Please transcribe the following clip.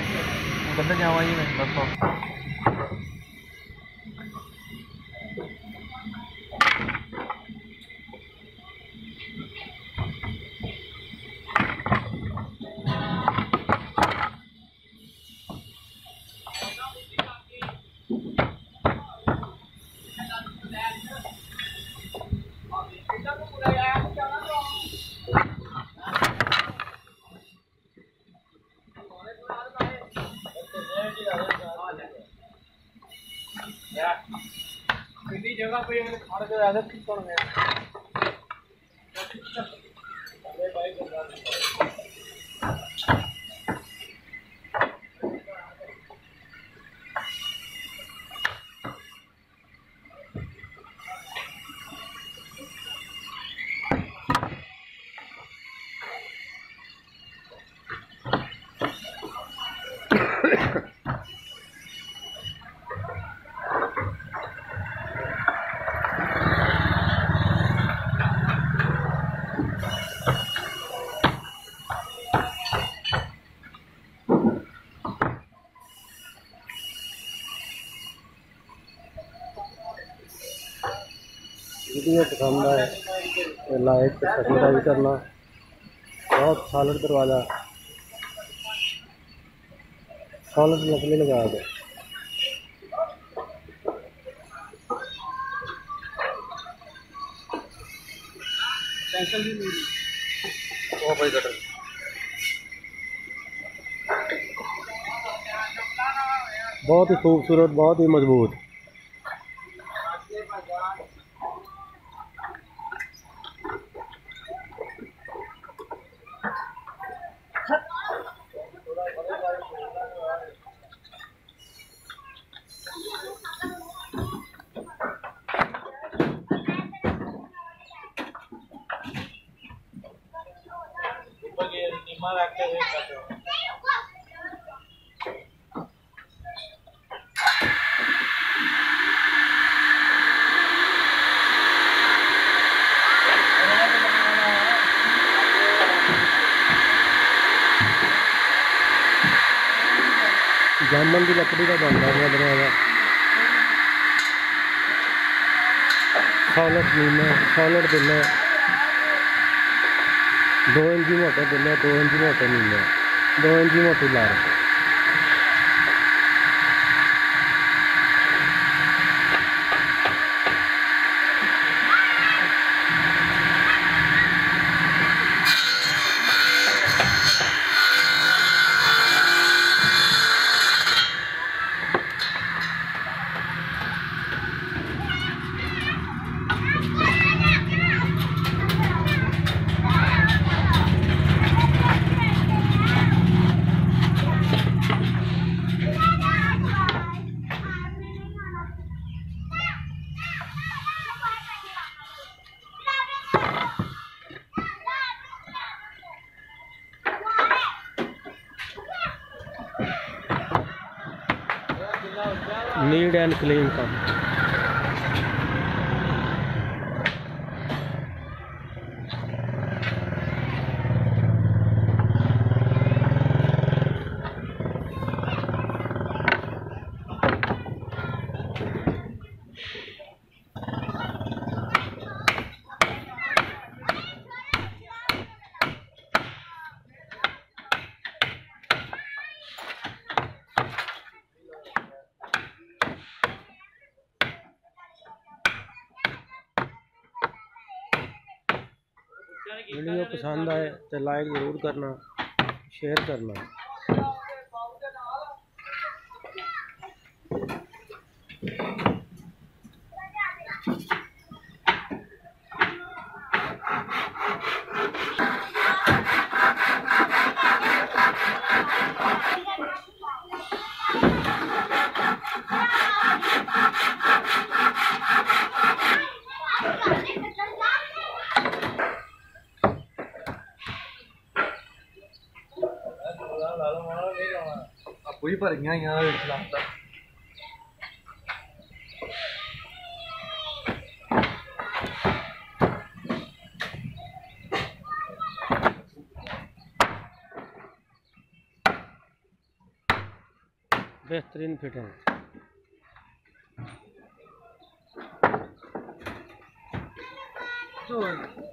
किधर जावा जी मैं दसो। जगह पे खाने के आदत की कौन है वीडियो पसंद आए तो लाइक सब्सक्राइब करना। बहुत सॉलिड दरवाज़ा, सॉलिड लकड़ी लगा दो। बहुत ही खूबसूरत, बहुत ही मजबूत। जामन की लकड़ी का बनता हुआ दरवाजा, सॉलिड नीम, सॉलिड दिल, 2 इंची मोटे दिल, 2 इंची मोटे नीम, 2 इंची मोटी लार। नीट एंड क्लीन काम। वीडियो पसंद आए तो लाइक ज़रूर करना, शेयर करना। कोई भरियां यहाँ बेहतरीन फिटिंग। तो